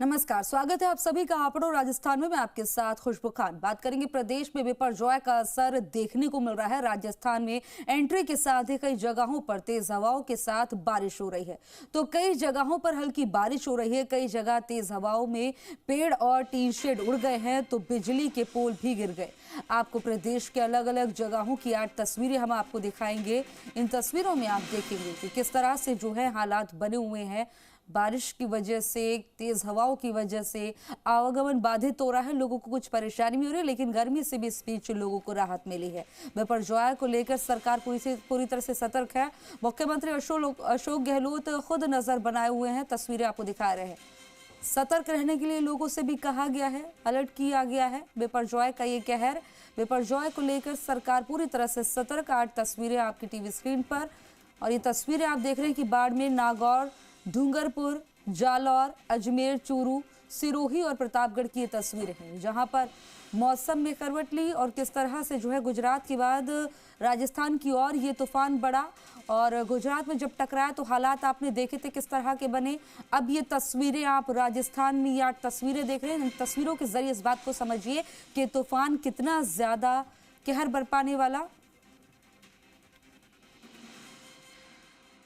नमस्कार, स्वागत है आप सभी का आपड़ो राजस्थान में। मैं आपके साथ खुशबू खान। बात करेंगे प्रदेश में बिपरजॉय का असर देखने को मिल रहा है। राजस्थान में एंट्री के साथ ही कई जगहों पर तेज हवाओं के साथ बारिश हो रही है। तो कई जगहों पर हल्की बारिश हो रही है, कई जगह तेज हवाओं में पेड़ और टीन शेड उड़ गए हैं, तो बिजली के पोल भी गिर गए। आपको प्रदेश के अलग अलग जगहों की 8 तस्वीरें हम आपको दिखाएंगे। इन तस्वीरों में आप देखेंगे कि किस तरह से जो है हालात बने हुए हैं। बारिश की वजह से, तेज हवाओं की वजह से आवागमन बाधित हो रहा है, लोगों को कुछ परेशानी भी हो रही है, लेकिन गर्मी से भी इस बीच लोगों को राहत मिली है। बिपरजॉय को लेकर सरकार पूरी तरह से सतर्क है। मुख्यमंत्री अशोक गहलोत खुद नजर बनाए हुए हैं, तस्वीरें आपको दिखा रहे हैं। सतर्क रहने के लिए लोगों से भी कहा गया है, अलर्ट किया गया है। बिपरजॉय का ये कहर, बिपरजॉय को लेकर सरकार पूरी तरह से सतर्क। 8 तस्वीरें आपकी टीवी स्क्रीन पर, और ये तस्वीरें आप देख रहे हैं कि बाड़मेर, नागौर, डूंगरपुर, जालौर, अजमेर, चूरू, सिरोही और प्रतापगढ़ की ये तस्वीरें हैं, जहां पर मौसम में करवट ली और किस तरह से जो है गुजरात के बाद राजस्थान की ओर ये तूफान बढ़ा। और गुजरात में जब टकराया तो हालात आपने देखे थे किस तरह के बने। अब ये तस्वीरें आप राजस्थान में, ये 8 तस्वीरें देख रहे हैं। इन तस्वीरों के जरिए इस बात को समझिए कि तूफान कितना ज्यादा कहर बरपाने वाला।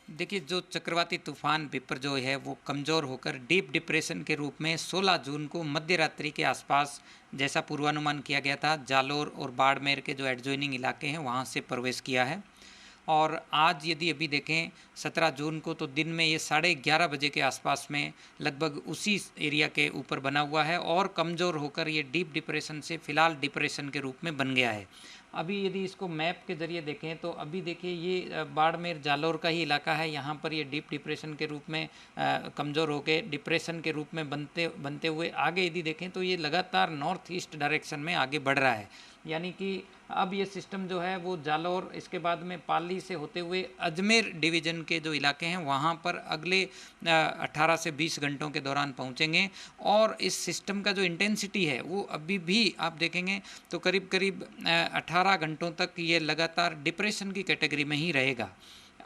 देखिए, जो चक्रवाती तूफान बिपरजॉय है वो कमज़ोर होकर डीप डिप्रेशन के रूप में 16 जून को मध्य रात्रि के आसपास, जैसा पूर्वानुमान किया गया था, जालोर और बाड़मेर के जो एडजॉइनिंग इलाके हैं वहाँ से प्रवेश किया है। और आज यदि अभी देखें 17 जून को, तो दिन में ये 11:30 बजे के आसपास में लगभग उसी एरिया के ऊपर बना हुआ है और कमज़ोर होकर ये डीप डिप्रेशन से फ़िलहाल डिप्रेशन के रूप में बन गया है। अभी यदि इसको मैप के ज़रिए देखें तो अभी देखिए ये बाड़मेर जालौर का ही इलाका है। यहाँ पर ये डीप डिप्रेशन के रूप में कमज़ोर होकर डिप्रेशन के रूप में बनते हुए आगे यदि देखें तो ये लगातार नॉर्थ ईस्ट डायरेक्शन में आगे बढ़ रहा है। यानी कि अब ये सिस्टम जो है वो जालौर, इसके बाद में पाली से होते हुए अजमेर डिवीज़न के जो इलाके हैं वहाँ पर अगले 18 से 20 घंटों के दौरान पहुँचेंगे। और इस सिस्टम का जो इंटेंसिटी है वो अभी भी आप देखेंगे तो करीब करीब 18 घंटों तक ये लगातार डिप्रेशन की कैटेगरी में ही रहेगा।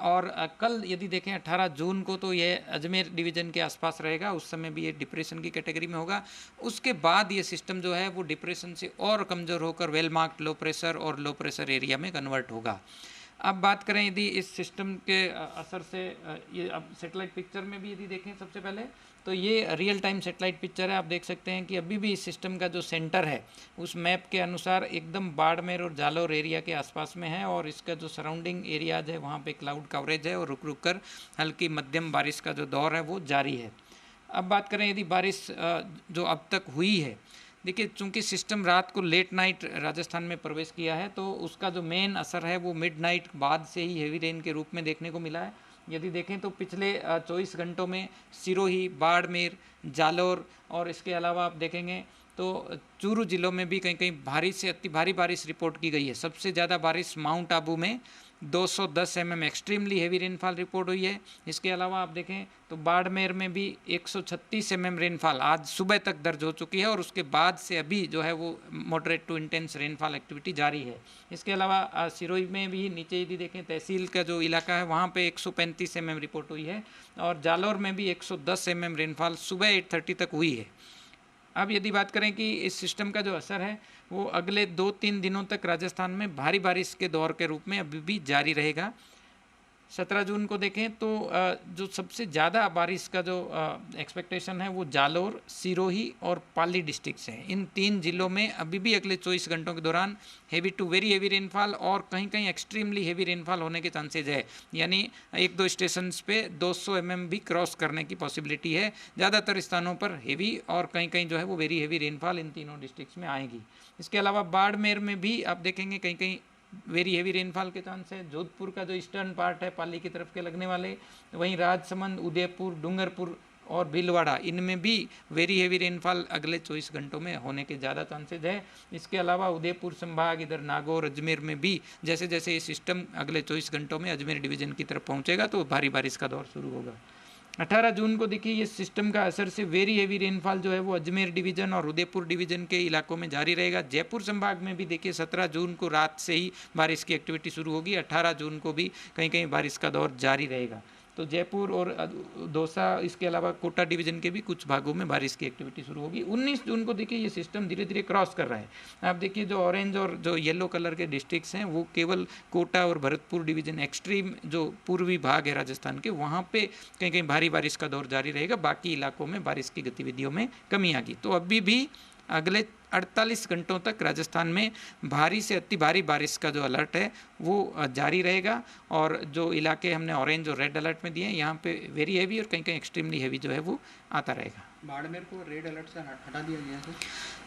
और कल यदि देखें 18 जून को, तो ये अजमेर डिवीज़न के आसपास रहेगा, उस समय भी ये डिप्रेशन की कैटेगरी में होगा। उसके बाद ये सिस्टम जो है वो डिप्रेशन से और कमज़ोर होकर वेल मार्क्ड लो प्रेशर और लो प्रेशर एरिया में कन्वर्ट होगा। अब बात करें यदि इस सिस्टम के असर से, ये अब सेटेलाइट पिक्चर में भी यदि देखें सबसे पहले, तो ये रियल टाइम सेटेलाइट पिक्चर है। आप देख सकते हैं कि अभी भी इस सिस्टम का जो सेंटर है उस मैप के अनुसार एकदम बाड़मेर और जालौर एरिया के आसपास में है, और इसका जो सराउंडिंग एरियाज है वहाँ पे क्लाउड कवरेज है और रुक रुक कर हल्की मध्यम बारिश का जो दौर है वो जारी है। अब बात करें यदि बारिश जो अब तक हुई है, देखिए चूंकि सिस्टम रात को लेट नाइट राजस्थान में प्रवेश किया है तो उसका जो मेन असर है वो मिड नाइट बाद से ही हेवी रेन के रूप में देखने को मिला है। यदि देखें तो पिछले 24 घंटों में सिरोही, बाड़मेर, जालौर और इसके अलावा आप देखेंगे तो चूरू जिलों में भी कहीं कहीं भारी से अति भारी बारिश रिपोर्ट की गई है। सबसे ज़्यादा बारिश माउंट आबू में 210 mm extremely heavy rainfall report हुई है। इसके अलावा आप देखें तो बाड़मेर में भी 136 mm रेनफॉल आज सुबह तक दर्ज हो चुकी है, और उसके बाद से अभी जो है वो moderate to intense rainfall activity जारी है। इसके अलावा सिरोही में भी नीचे यदि देखें तहसील का जो इलाका है वहाँ पे 135 mm रिपोर्ट हुई है, और जालौर में भी 110 mm रेनफॉल सुबह 8:30 तक हुई है। अब यदि बात करें कि इस सिस्टम का जो असर है वो अगले 2-3 दिनों तक राजस्थान में भारी बारिश के दौर के रूप में अभी भी जारी रहेगा। 17 जून को देखें तो जो सबसे ज़्यादा बारिश का जो एक्सपेक्टेशन है वो जालौर, सिरोही और पाली डिस्ट्रिक्ट से है। इन 3 जिलों में अभी भी अगले 24 घंटों के दौरान heavy to very heavy rainfall और कहीं कहीं एक्सट्रीमली हेवी रेनफॉल होने के चांसेज है। यानी 1-2 स्टेशंस पे 200 mm भी क्रॉस करने की पॉसिबिलिटी है। ज़्यादातर स्थानों पर हेवी और कहीं कहीं जो है वो वेरी हेवी रेनफॉल इन तीनों डिस्ट्रिक्ट्स में आएगी। इसके अलावा बाड़मेर में भी आप देखेंगे कहीं कहीं वेरी हेवी रेनफॉल के चांस है। जोधपुर का जो ईस्टर्न पार्ट है पाली की तरफ के लगने वाले, वहीं राजसमंद, उदयपुर, डूंगरपुर और भीलवाड़ा, इनमें भी वेरी हेवी रेनफॉल अगले 24 घंटों में होने के ज़्यादा चांसेज है। इसके अलावा उदयपुर संभाग, इधर नागौर, अजमेर में भी जैसे जैसे ये सिस्टम अगले 24 घंटों में अजमेर डिवीज़न की तरफ पहुँचेगा तो भारी बारिश का दौर शुरू होगा। 18 जून को देखिए ये सिस्टम का असर से वेरी हेवी रेनफॉल जो है वो अजमेर डिवीज़न और उदयपुर डिवीज़न के इलाकों में जारी रहेगा। जयपुर संभाग में भी देखिए 17 जून को रात से ही बारिश की एक्टिविटी शुरू होगी। 18 जून को भी कहीं कहीं बारिश का दौर जारी रहेगा। तो जयपुर और दौसा, इसके अलावा कोटा डिवीजन के भी कुछ भागों में बारिश की एक्टिविटी शुरू होगी। 19 जून को देखिए ये सिस्टम धीरे धीरे क्रॉस कर रहा है। आप देखिए जो ऑरेंज और जो येलो कलर के डिस्ट्रिक्ट्स हैं वो केवल कोटा और भरतपुर डिवीजन एक्सट्रीम जो पूर्वी भाग है राजस्थान के, वहाँ पे कहीं कहीं भारी बारिश का दौर जारी रहेगा। बाकी इलाकों में बारिश की गतिविधियों में कमी आएगी। तो अभी भी अगले 48 घंटों तक राजस्थान में भारी से अति भारी बारिश का जो अलर्ट है वो जारी रहेगा। और जो इलाके हमने ऑरेंज और रेड अलर्ट में दिए हैं, यहाँ पे वेरी हैवी और कहीं कहीं एक्सट्रीमली हैवी जो है वो आता रहेगा। बाड़मेर को रेड अलर्ट से हटा दिया गया है।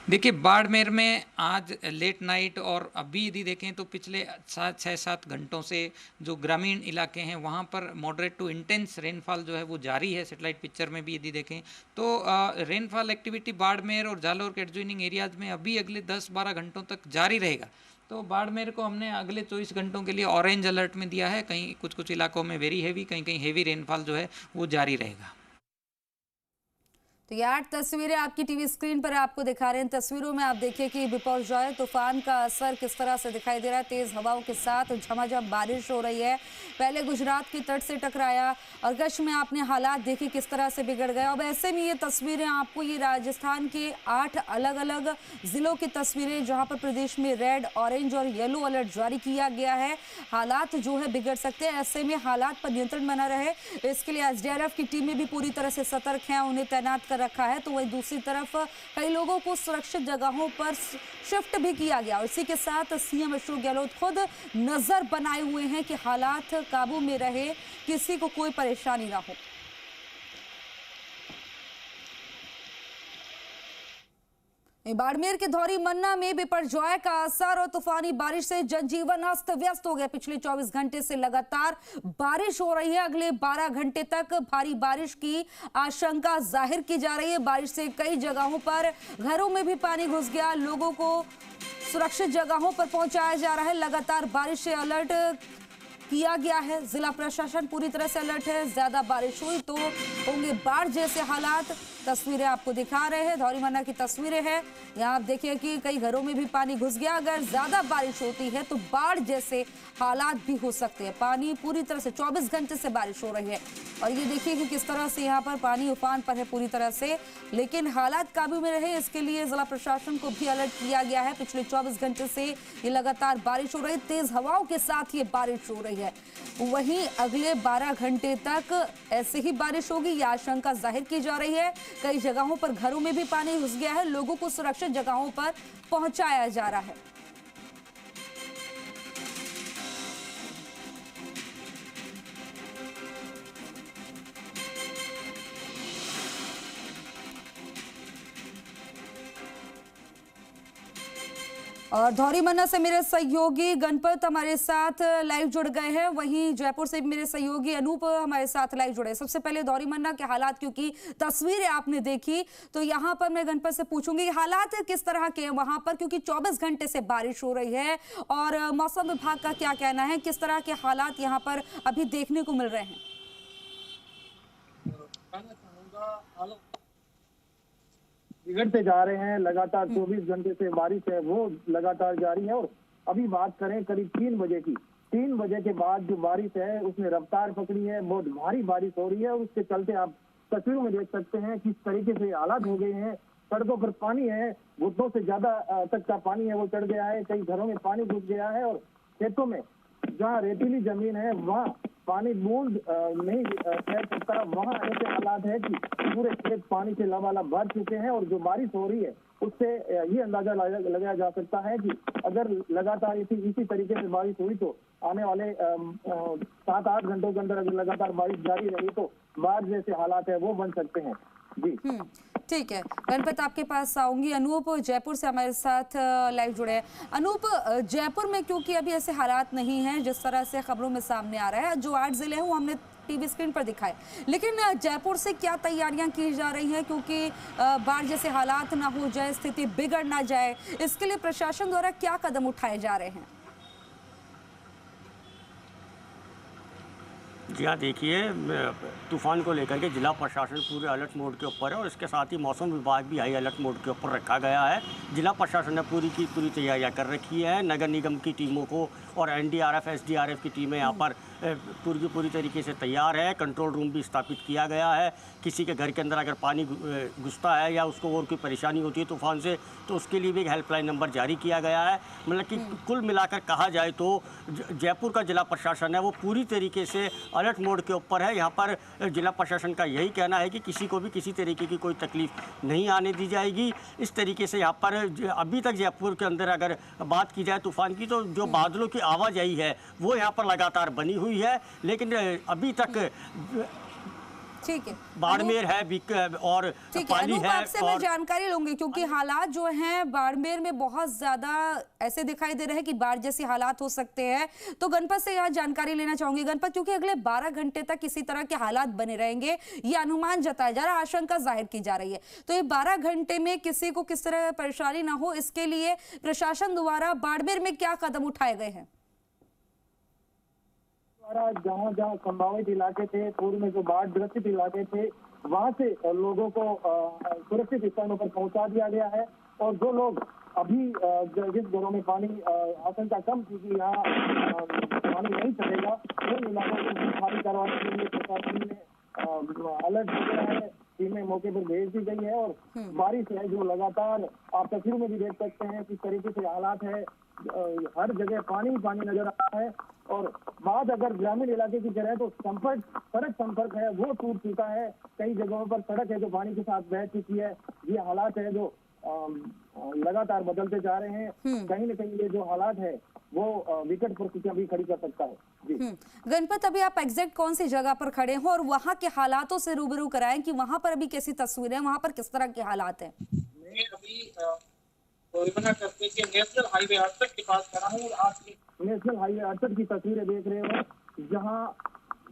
देखिए बाड़मेर में आज लेट नाइट और अभी यदि देखें तो पिछले 6-7 घंटों से जो ग्रामीण इलाके हैं वहाँ पर मॉडरेट टू इंटेंस रेनफॉल जो है वो जारी है। सैटेलाइट पिक्चर में भी यदि देखें तो रेनफॉल एक्टिविटी बाड़मेर और जालोर के एडजॉइनिंग एरियाज में अभी अगले 10-12 घंटों तक जारी रहेगा। तो बाड़मेर को हमने अगले 24 घंटों के लिए ऑरेंज अलर्ट में दिया है। कहीं कुछ कुछ इलाकों में वेरी हैवी, कहीं कहीं हैवी रेनफॉल जो है वो जारी रहेगा। तो ये 8 तस्वीरें आपकी टीवी स्क्रीन पर आपको दिखा रहे हैं। तस्वीरों में आप देखिए कि बिपरजॉय तूफान का असर किस तरह से दिखाई दे रहा है। तेज हवाओं के साथ झमाझम बारिश हो रही है। पहले गुजरात की तट से टकराया और कच्छ में आपने हालात देखे किस तरह से बिगड़ गए। अब ऐसे में ये तस्वीरें आपको, ये राजस्थान के 8 अलग अलग जिलों की तस्वीरें जहाँ पर प्रदेश में रेड, ऑरेंज और येलो अलर्ट जारी किया गया है। हालात जो है बिगड़ सकते हैं, ऐसे में हालात पर नियंत्रण बना रहे इसके लिए एसडीआरएफ की टीमें भी पूरी तरह से सतर्क हैं, उन्हें तैनात रखा है। तो वही दूसरी तरफ कई लोगों को सुरक्षित जगहों पर शिफ्ट भी किया गया। और इसी के साथ सीएम अशोक गहलोत खुद नजर बनाए हुए हैं कि हालात काबू में रहे, किसी को कोई परेशानी ना हो। बाड़मेर के धौरी मन्ना में बिपरजॉय का असर और तूफानी बारिश से जनजीवन अस्त व्यस्त हो गया। पिछले 24 घंटे से लगातार बारिश हो रही है। अगले 12 घंटे तक भारी बारिश की आशंका जाहिर की जा रही है। बारिश से कई जगहों पर घरों में भी पानी घुस गया। लोगों को सुरक्षित जगहों पर पहुंचाया जा रहा है। लगातार बारिश से अलर्ट किया गया है। जिला प्रशासन पूरी तरह से अलर्ट है। ज्यादा बारिश हुई तो होंगे बाढ़ जैसे हालात। तस्वीरें आपको दिखा रहे हैं, धौरी मन्ना की तस्वीरें हैं। यहाँ आप देखिए कि कई घरों में भी पानी घुस गया। अगर ज्यादा बारिश होती है तो बाढ़ जैसे हालात भी हो सकते हैं। पानी पूरी तरह से 24 घंटे से बारिश हो रही है और ये देखिए कि किस तरह से यहाँ पर पानी उफान पर है पूरी तरह से। लेकिन हालात काबू में रहे इसके लिए जिला प्रशासन को भी अलर्ट किया गया है। पिछले 24 घंटे से ये लगातार बारिश हो रही है। तेज हवाओं के साथ ये बारिश हो रही है। वहीं अगले 12 घंटे तक ऐसे ही बारिश होगी, यह आशंका जाहिर की जा रही है। कई जगहों पर घरों में भी पानी घुस गया है। लोगों को सुरक्षित जगहों पर पहुंचाया जा रहा है। और धौरी मन्ना से मेरे सहयोगी गणपत हमारे साथ लाइव जुड़ गए हैं। वहीं जयपुर से मेरे सहयोगी अनूप हमारे साथ लाइव जुड़े हैं। सबसे पहले धौरी मन्ना के हालात, क्योंकि तस्वीरें आपने देखी, तो यहाँ पर मैं गणपत से पूछूंगी हालात किस तरह के हैं वहां पर, क्योंकि 24 घंटे से बारिश हो रही है और मौसम विभाग का क्या कहना है, किस तरह के हालात यहाँ पर अभी देखने को मिल रहे हैं? बिगड़ते जा रहे हैं। लगातार 24 घंटे से बारिश है वो लगातार जारी है। और अभी बात करें करीब 3 बजे की, 3 बजे के बाद जो बारिश है उसने रफ्तार पकड़ी है। बहुत भारी बारिश हो रही है और उसके चलते आप तस्वीरों में देख सकते हैं किस तरीके से हालात हो गए हैं। सड़कों पर पानी है, घुटनों से ज्यादा तक का पानी है वो चढ़ गया है। कई घरों में पानी घुस गया है और खेतों में जहाँ रेतीली जमीन है वहाँ पानी बूंद नहीं ठहर सकता। वहाँ ऐसे हालात है कि पूरे खेत पानी से लबालब भर चुके हैं। और जो बारिश हो रही है उससे ये अंदाजा लगाया जा सकता है कि अगर लगातार इसी तरीके से बारिश हुई तो आने वाले 7-8 घंटों के अंदर अगर लगातार बारिश जारी रही तो बाढ़ जैसे हालात है वो बन सकते हैं। जी ठीक है, गणपत आपके पास आऊंगी। अनूप जयपुर से हमारे साथ लाइव जुड़े हैं। अनूप, जयपुर में क्योंकि अभी ऐसे हालात नहीं हैं जिस तरह से खबरों में सामने आ रहा है, जो 8 जिले हैं वो हमने टीवी स्क्रीन पर दिखाए, लेकिन जयपुर से क्या तैयारियां की जा रही हैं क्योंकि बाढ़ जैसे हालात ना हो जाए, स्थिति बिगड़ ना जाए, इसके लिए प्रशासन द्वारा क्या कदम उठाए जा रहे हैं? जी हाँ, देखिए तूफ़ान को लेकर के जिला प्रशासन पूरे अलर्ट मोड के ऊपर है और इसके साथ ही मौसम विभाग भी हाई अलर्ट मोड के ऊपर रखा गया है। जिला प्रशासन ने पूरी की पूरी तैयारियां कर रखी है। नगर निगम की टीमों को और एनडीआरएफ, एसडीआरएफ की टीमें यहाँ पर पूरी की पूरी तरीके से तैयार है। कंट्रोल रूम भी स्थापित किया गया है। किसी के घर के अंदर अगर पानी घुसता है या उसको और कोई परेशानी होती है तूफ़ान से, तो उसके लिए भी एक हेल्पलाइन नंबर जारी किया गया है। मतलब कि कुल मिलाकर कहा जाए तो जयपुर का जिला प्रशासन है वो पूरी तरीके से अलर्ट मोड के ऊपर है। यहाँ पर जिला प्रशासन का यही कहना है कि किसी को भी किसी तरीके की कोई तकलीफ नहीं आने दी जाएगी। इस तरीके से यहाँ पर अभी तक जयपुर के अंदर अगर बात की जाए तूफान की, तो जो बादलों की आवाजाही है वो यहाँ पर लगातार बनी हुई है, लेकिन अभी तक ठीक है, बाड़मेर है और पाली है। आपसे मैं जानकारी लूंगी क्योंकि हालात जो हैं बाड़मेर में बहुत ज्यादा ऐसे दिखाई दे रहे हैं कि बाढ़ जैसे हालात हो सकते हैं। तो गणपत से यहाँ जानकारी लेना चाहूंगी। गणपत, क्योंकि अगले 12 घंटे तक इसी तरह के हालात बने रहेंगे, ये अनुमान जताया जा रहा है, आशंका जाहिर की जा रही है। तो ये 12 घंटे में किसी को किस तरह परेशानी ना हो, इसके लिए प्रशासन द्वारा बाड़मेर में क्या कदम उठाए गए हैं? जहाँ जहाँ संभावित इलाके थे, पूर्व में जो बाढ़ ग्रसित इलाके थे, वहाँ से लोगों को सुरक्षित स्थानों पर पहुंचा दिया गया है। और जो लोग अभी जिस घरों में पानी आशंका कम थी कि यहाँ पानी नहीं चलेगा, उन इलाकों को खाली करवाने के लिए प्रशासन ने अलर्ट किया है। टीमें मौके पर भेज दी गई है और बारिश है जो लगातार आप तस्वीर में भी देख सकते हैं किस तरीके से हालात है। हर जगह पानी पानी नजर आ रहा है। और बात अगर ग्रामीण इलाके की करें तो सड़क संपर्क है वो टूट चुका है। कई जगहों पर सड़क है जो पानी के साथ बह चुकी है। ये हालात है जो लगातार बदलते जा रहे हैं। कहीं न कहीं ये जो हालात है वो विकट परिस्थितियां भी खड़ी कर सकता है। जी गणपत, अभी आप एग्जैक्ट कौन सी जगह पर खड़े हो और वहाँ के हालातों से रूबरू कराएं कि वहाँ पर अभी कैसी तस्वीरें, वहाँ पर किस तरह के हालात हैं? मैं अभी करते के नेशनल हाईवे 68 के पास खड़ा हूँ और आप नेशनल हाईवे 68 की तस्वीरें देख रहे हो, जहाँ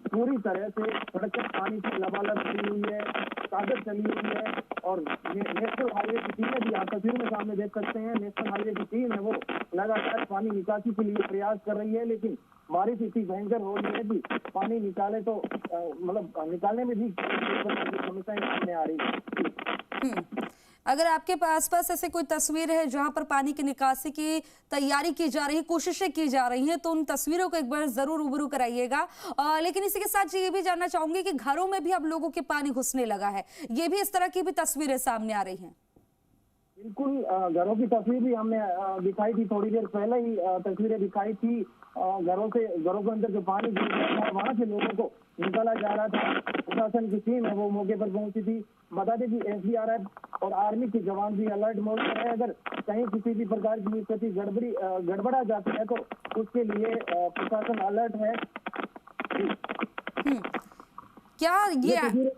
पूरी तरह से सड़क पानी से लबालब चली हुई है, कागज चली हुई है। और नेशनल हाईवे की टीमें भी आप तस्वीर में सामने देख सकते हैं। नेशनल हाईवे की टीम है वो लगातार पानी निकासी के लिए प्रयास कर रही है, लेकिन बारिश इतनी भयंकर हो रही है कि पानी निकाले तो मतलब निकालने में भी समस्याएं सामने आ रही है। अगर आपके आसपास ऐसे कोई तस्वीर है जहां पर पानी की निकासी की तैयारी की जा रही है, कोशिशें की जा रही हैं, तो उन तस्वीरों को एक बार जरूर रूबरू कराइएगा। लेकिन इसी के साथ ये भी जानना चाहूंगी कि घरों में भी अब लोगों के पानी घुसने लगा है, ये भी इस तरह की भी तस्वीरें सामने आ रही हैं? बिल्कुल, घरों की तस्वीर भी हमने दिखाई थी, थोड़ी देर पहले ही तस्वीरें दिखाई थी। घरों के अंदर जो पानी घुस रहा था वहां से लोगों को निकाला जा रहा था। प्रशासन की टीम है वो मौके पर पहुंची थी। बता दें कि एसडीआरएफ और आर्मी के जवान भी अलर्ट मोड पर है। अगर कहीं किसी भी प्रकार की स्थिति गड़बड़ा जाती है तो उसके लिए प्रशासन अलर्ट है। क्या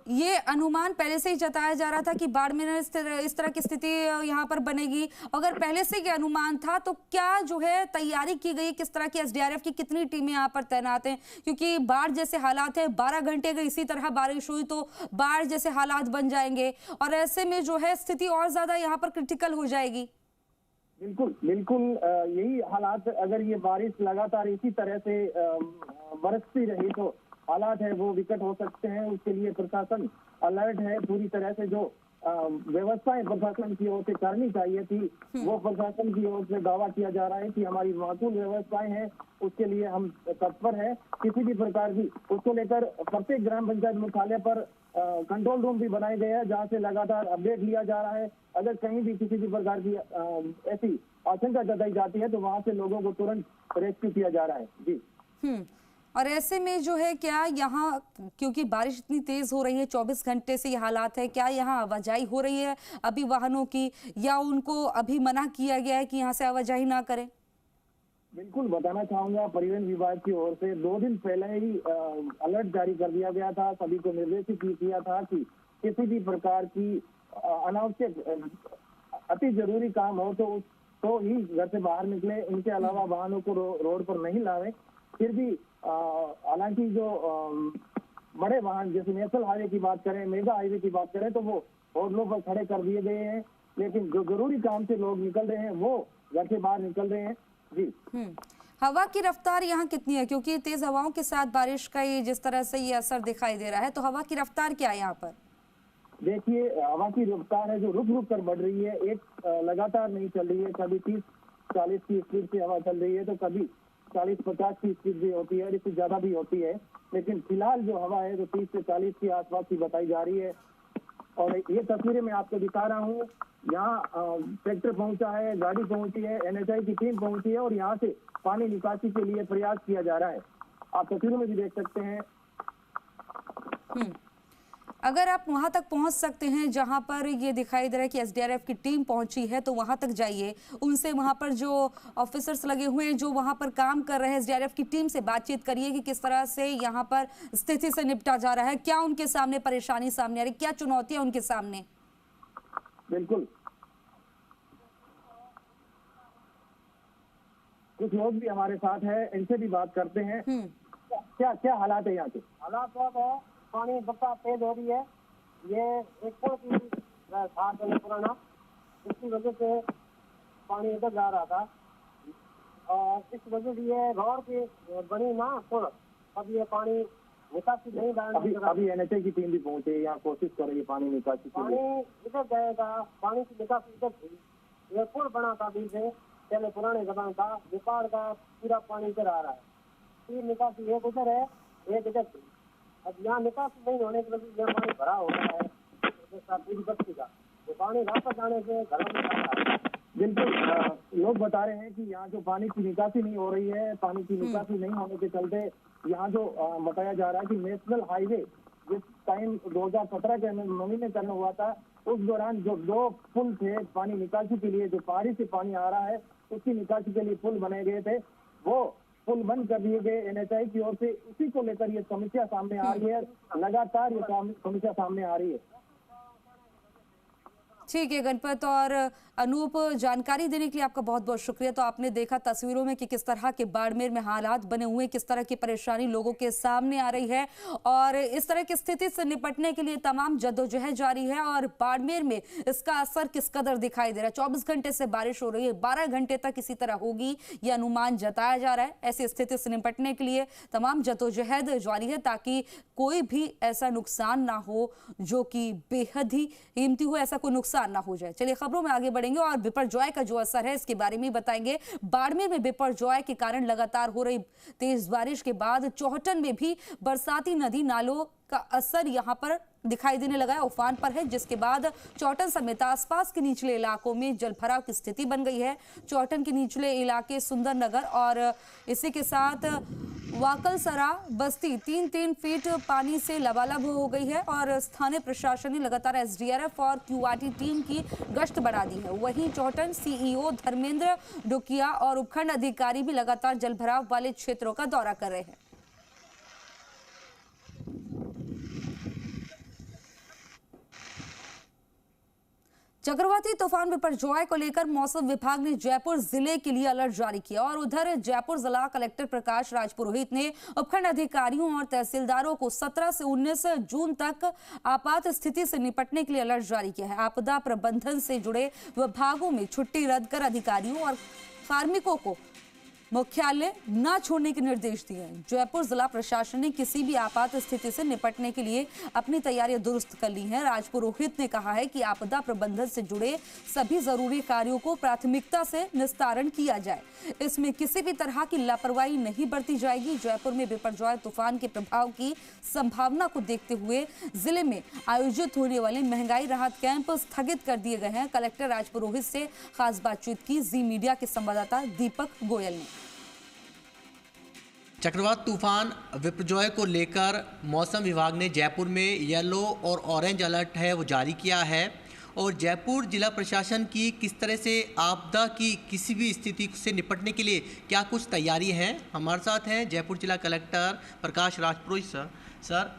ये अनुमान पहले से ही जताया जा रहा था कि बाड़मेर में इस तरह की स्थिति यहाँ पर बनेगी? अगर पहले से ये अनुमान था तो क्या जो है तैयारी की गई, किस तरह की एसडीआरएफ की कितनी टीमें यहाँ पर तैनात हैं? क्योंकि बाढ़ जैसे हालात है, 12 घंटे अगर इसी तरह बारिश हुई तो बाढ़ जैसे हालात बन जाएंगे और ऐसे में जो है स्थिति और ज्यादा यहाँ पर क्रिटिकल हो जाएगी। बिल्कुल यही हालात, अगर ये बारिश लगातार इसी तरह से बरसती रही तो हालात है वो विकट हो सकते हैं। उसके लिए प्रशासन अलर्ट है। पूरी तरह से जो व्यवस्थाएं प्रशासन की ओर से करनी चाहिए थी वो प्रशासन की ओर से दावा किया जा रहा है कि हमारी माकूल व्यवस्थाएं हैं, उसके लिए हम तत्पर हैं। किसी भी प्रकार की उसको लेकर प्रत्येक ग्राम पंचायत मुख्यालय पर कंट्रोल रूम भी बनाए गए हैं जहाँ से लगातार अपडेट लिया जा रहा है। अगर कहीं भी किसी भी प्रकार की ऐसी आशंका जताई जाती है तो वहाँ से लोगों को तुरंत रेस्क्यू किया जा रहा है। जी और ऐसे में जो है क्या यहाँ, क्योंकि बारिश इतनी तेज हो रही है, 24 घंटे से ये हालात है, क्या यहाँ आवाजाही हो रही है अभी वाहनों की, या उनको अभी मना किया गया है कि यहाँ से आवाजाही ना करें? बिल्कुल बताना चाहूंगा, परिवहन विभाग की ओर से 2 दिन पहले ही अलर्ट जारी कर दिया गया था। सभी को निर्देशित किया था कि किसी भी प्रकार की अनावश्यक अति जरूरी काम हो तो ही घर से बाहर निकले, इनके अलावा वाहनों को रोड पर नहीं लावे। फिर भी हालांकि जो बड़े वाहन जैसे नेशनल हाईवे की बात करें, मेगा हाईवे की बात करें तो वो होटलों पर खड़े कर दिए गए हैं, लेकिन जो जरूरी काम से लोग निकल रहे हैं वो घर से बाहर निकल रहे हैं। जी हवा की रफ्तार यहाँ कितनी है, क्योंकि तेज हवाओं के साथ बारिश का ये जिस तरह से ये असर दिखाई दे रहा है, तो हवा की रफ्तार क्या है यहाँ पर? देखिए, हवा की रफ्तार है जो रुक रुक कर बढ़ रही है, एक लगातार नहीं चल रही है। कभी 30-40 की स्पीड से हवा चल रही है, तो कभी 40-50 की स्पीड भी होती है, इससे ज्यादा भी होती है। लेकिन फिलहाल जो हवा है तो 30 से 40 के आसपास की बताई जा रही है। और ये तस्वीरें मैं आपको दिखा रहा हूँ। यहाँ ट्रैक्टर पहुंचा है, गाड़ी पहुंची है, NHAI की टीम पहुंची है और यहाँ से पानी निकासी के लिए प्रयास किया जा रहा है। आप तस्वीरों में भी देख सकते हैं। अगर आप वहां तक पहुंच सकते हैं जहां पर ये दिखाई दे रहा है कि SDRF की टीम पहुंची है, तो वहां तक जाइए, उनसे वहां पर जो ऑफिसर्स लगे हुए हैं जो वहां पर काम कर रहे हैं SDRF की टीम से बातचीत करिए कि किस तरह से यहां पर स्थिति से निपटा जा रहा है, क्या उनके सामने परेशानी सामने आ रही, क्या चुनौतियां उनके सामने। बिल्कुल, कुछ लोग भी हमारे साथ है, इनसे भी बात करते हैं। क्या क्या हालात है यहाँ के? हालात बहुत है, पानी बरसात तेज हो रही है। ये एक पुल की 7 साल पुराना, इसकी वजह से पानी इधर जा रहा था और इस वजह से ये रोड की बनी ना पुल, अब ये पानी निकासी नहीं अभी NHAI की टीम भी पहुंचे, यहाँ कोशिश कर रही है पानी निकासी के लिए। पानी इधर जाएगा, पानी की निकासी इधर थी। ये पुल बना था बीच में, पहले पुराने जमाने का, नेपाल का पूरा पानी इधर आ रहा है। तीन निकासी एक उधर है, एक इधर थी। अब यहाँ निकासी नहीं होने की वजह से यहाँ पानी भरा हो गया है पूरी बस्ती का। तो पानी वापस आने से घरों में रहा है। बिल्कुल, लोग बता रहे हैं कि यहाँ जो पानी की निकासी नहीं हो रही है, पानी की निकासी नहीं होने के चलते यहाँ जो बताया जा रहा है कि नेशनल हाईवे जिस टाइम 2017 के नवीनीकरण हुआ था, उस दौरान जो 2 पुल थे पानी निकासी के लिए, जो पहाड़ी से पानी आ रहा है उसकी निकासी के लिए पुल बनाए गए थे, वो पुल बंद कर दिए गए NHAI की ओर से। उसी को लेकर ये समस्या सामने आ रही है, लगातार ये समस्या सामने आ रही है। ठीक है गणपत और अनूप, जानकारी देने के लिए आपका बहुत बहुत शुक्रिया। तो आपने देखा तस्वीरों में कि किस तरह के बाड़मेर में हालात बने हुए, किस तरह की परेशानी लोगों के सामने आ रही है और इस तरह की स्थिति से निपटने के लिए तमाम जद्दोजहद जारी है। और बाड़मेर में इसका असर किस कदर दिखाई दे रहा है, 24 घंटे से बारिश हो रही है, 12 घंटे तक इसी तरह होगी ये अनुमान जताया जा रहा है। ऐसी स्थिति से निपटने के लिए तमाम जद्दोजहद जारी है ताकि कोई भी ऐसा नुकसान ना हो जो कि बेहद ही कीमती हो, ऐसा कोई नुकसान ना हो जाए। चलिए खबरों में आगे बढ़ेंगे और बिपरजॉय का जो असर है इसके बारे में बताएंगे। बाड़मेर में बिपरजॉय के कारण लगातार हो रही तेज बारिश के बाद चौहटन में भी बरसाती नदी नालों का असर यहां पर दिखाई देने लगा है, उफान पर है, जिसके बाद चौहटन समेत आसपास के निचले इलाकों में जलभराव की स्थिति बन गई है। चौहटन के निचले इलाके सुंदरनगर और इसी के साथ वाकलसरा बस्ती 3-3 फीट पानी से लबालब हो गई है और स्थानीय प्रशासन ने लगातार SDRF और QRT टीम की गश्त बढ़ा दी है। वहीं चौहटन CEO धर्मेंद्र डुकिया और उपखंड अधिकारी भी लगातार जलभराव वाले क्षेत्रों का दौरा कर रहे हैं। चक्रवाती तूफान बिपरजॉय को लेकर मौसम विभाग ने जयपुर जिले के लिए अलर्ट जारी किया और उधर जयपुर जिला कलेक्टर प्रकाश राज पुरोहित ने उपखंड अधिकारियों और तहसीलदारों को 17 से 19 जून तक आपात स्थिति से निपटने के लिए अलर्ट जारी किया है। आपदा प्रबंधन से जुड़े विभागों में छुट्टी रद्द कर अधिकारियों और कार्मिकों को मुख्यालय न छोड़ने के निर्देश दिए हैं। जयपुर जिला प्रशासन ने किसी भी आपात स्थिति से निपटने के लिए अपनी तैयारियां दुरुस्त कर ली हैं। राज पुरोहित ने कहा है कि आपदा प्रबंधन से जुड़े सभी जरूरी कार्यों को प्राथमिकता से निस्तारण किया जाए, इसमें किसी भी तरह की लापरवाही नहीं बरती जाएगी। जयपुर में बिपरजॉय तूफान के प्रभाव की संभावना को देखते हुए जिले में आयोजित होने वाले महंगाई राहत कैंप स्थगित कर दिए गए हैं। कलेक्टर राज पुरोहित से खास बातचीत की जी मीडिया के संवाददाता दीपक गोयल ने। चक्रवात तूफान बिपरजॉय को लेकर मौसम विभाग ने जयपुर में येलो और ऑरेंज अलर्ट है वो जारी किया है और जयपुर जिला प्रशासन की किस तरह से आपदा की किसी भी स्थिति से निपटने के लिए क्या कुछ तैयारी है। हमारे साथ हैं जयपुर जिला कलेक्टर प्रकाश राजपुरोहित सर। सर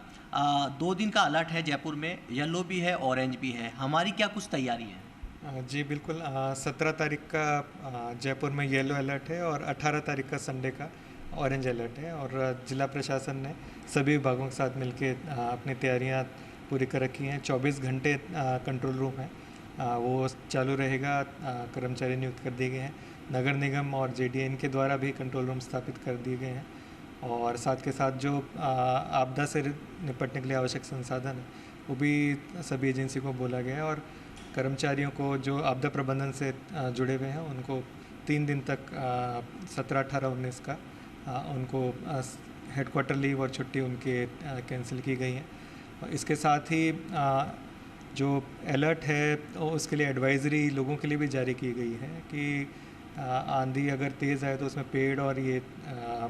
2 दिन का अलर्ट है जयपुर में, येलो भी है ऑरेंज भी है, हमारी क्या कुछ तैयारी है? जी बिल्कुल, 17 तारीख का जयपुर में येलो अलर्ट है और 18 तारीख का संडे का ऑरेंज अलर्ट है और जिला प्रशासन ने सभी विभागों के साथ मिलकर अपनी तैयारियां पूरी कर रखी हैं। 24 घंटे कंट्रोल रूम है वो चालू रहेगा, कर्मचारी नियुक्त कर दिए गए हैं। नगर निगम और JDN के द्वारा भी कंट्रोल रूम स्थापित कर दिए गए हैं और साथ के साथ जो आपदा से निपटने के लिए आवश्यक संसाधन है वो भी सभी एजेंसी को बोला गया है और कर्मचारियों को जो आपदा प्रबंधन से जुड़े हुए हैं उनको 3 दिन तक 17, 18, 19 का उनको हेडक्वार्टर लीव और छुट्टी उनके कैंसिल की गई है। इसके साथ ही जो अलर्ट है उसके लिए एडवाइज़री लोगों के लिए भी जारी की गई है कि आंधी अगर तेज़ आए तो उसमें पेड़ और ये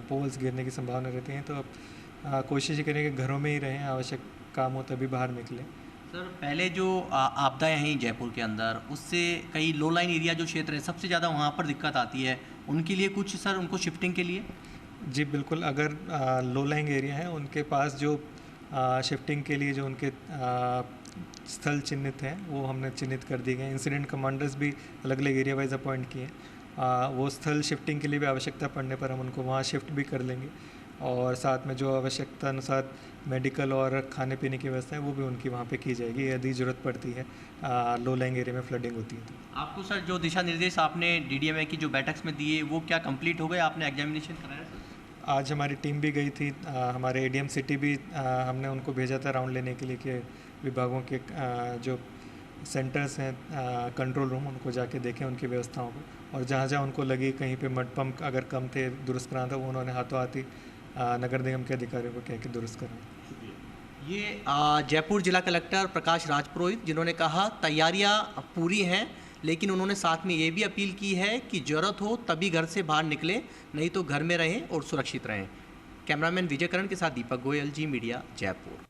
पोल्स गिरने की संभावना रहती है, तो कोशिश करें कि घरों में ही रहें, आवश्यक काम हो तभी बाहर निकलें। सर पहले जो आपदा हैं जयपुर के अंदर, उससे कई लो लाइन एरिया जो क्षेत्र है सबसे ज़्यादा वहाँ पर दिक्कत आती है, उनके लिए कुछ सर उनको शिफ्टिंग के लिए? जी बिल्कुल, अगर लो लाइंग एरिया है उनके पास जो शिफ्टिंग के लिए जो उनके स्थल चिन्हित हैं वो हमने चिन्हित कर दिए गए। इंसिडेंट कमांडर्स भी अलग अलग एरिया वाइज अपॉइंट किए हैं। वो स्थल शिफ्टिंग के लिए भी आवश्यकता पड़ने पर हम उनको वहाँ शिफ्ट भी कर लेंगे और साथ में जो आवश्यकता अनुसार मेडिकल और खाने पीने की व्यवस्था है वो भी उनकी वहाँ पे की जाएगी यदि ज़रूरत पड़ती है, लो लाइंग एरिया में फ्लडिंग होती है तो। आपको सर जो दिशा निर्देश आपने DDMA की जो बैठक में दिए वो क्या कंप्लीट हो गए? आपने एग्जामिनेशन कराया सर? आज हमारी टीम भी गई थी, हमारे ADM सिटी भी हमने उनको भेजा था राउंड लेने के लिए कि विभागों के जो सेंटर्स हैं कंट्रोल रूम उनको जाके देखें उनकी व्यवस्थाओं को, और जहाँ जहाँ उनको लगी कहीं पे मड पम्प अगर कम थे दुरुस्त कराना था वो उन्होंने हाथों हाथ ही नगर निगम के अधिकारियों को कह के दुरुस्त कराना। ये जयपुर जिला कलेक्टर प्रकाश राजपुरोहित जिन्होंने कहा तैयारियां पूरी हैं, लेकिन उन्होंने साथ में ये भी अपील की है कि ज़रूरत हो तभी घर से बाहर निकलें, नहीं तो घर में रहें और सुरक्षित रहें। कैमरामैन विजय करण के साथ दीपक गोयल, जी मीडिया, जयपुर।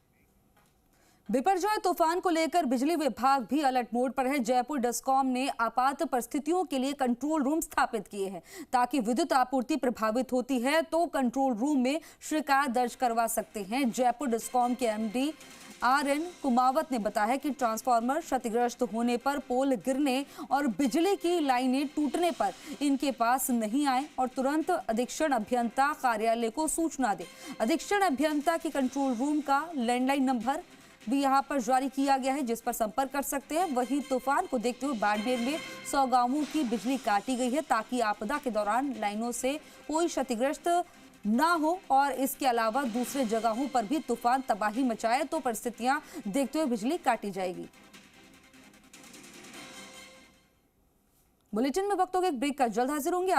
बिपरजॉय तूफान को लेकर बिजली विभाग भी अलर्ट मोड पर है। जयपुर डिस्कॉम ने आपात परिस्थितियों के लिए कंट्रोल रूम स्थापित किए हैं ताकि विद्युत आपूर्ति प्रभावित होती है तो कंट्रोल रूम में शिकायत दर्ज करवा सकते हैं। जयपुर डिस्कॉम के MD RN कुमावत ने बताया कि ट्रांसफार्मर क्षतिग्रस्त होने पर, पोल गिरने और बिजली की लाइनें टूटने पर इनके पास नहीं आए और तुरंत अधीक्षण अभियंता कार्यालय को सूचना दे। अधीक्षण अभियंता की कंट्रोल रूम का लैंडलाइन नंबर भी यहाँ पर जारी किया गया है जिस पर संपर्क कर सकते हैं। वहीं तूफान को देखते हुए बाड़मेर में 100 गांवों की बिजली काटी गई है ताकि आपदा के दौरान लाइनों से कोई क्षतिग्रस्त ना हो और इसके अलावा दूसरे जगहों पर भी तूफान तबाही मचाए तो परिस्थितियां देखते हुए बिजली काटी जाएगी। बुलेटिन में वक्त हो गया एक ब्रेक का, जल्द हाजिर होंगे।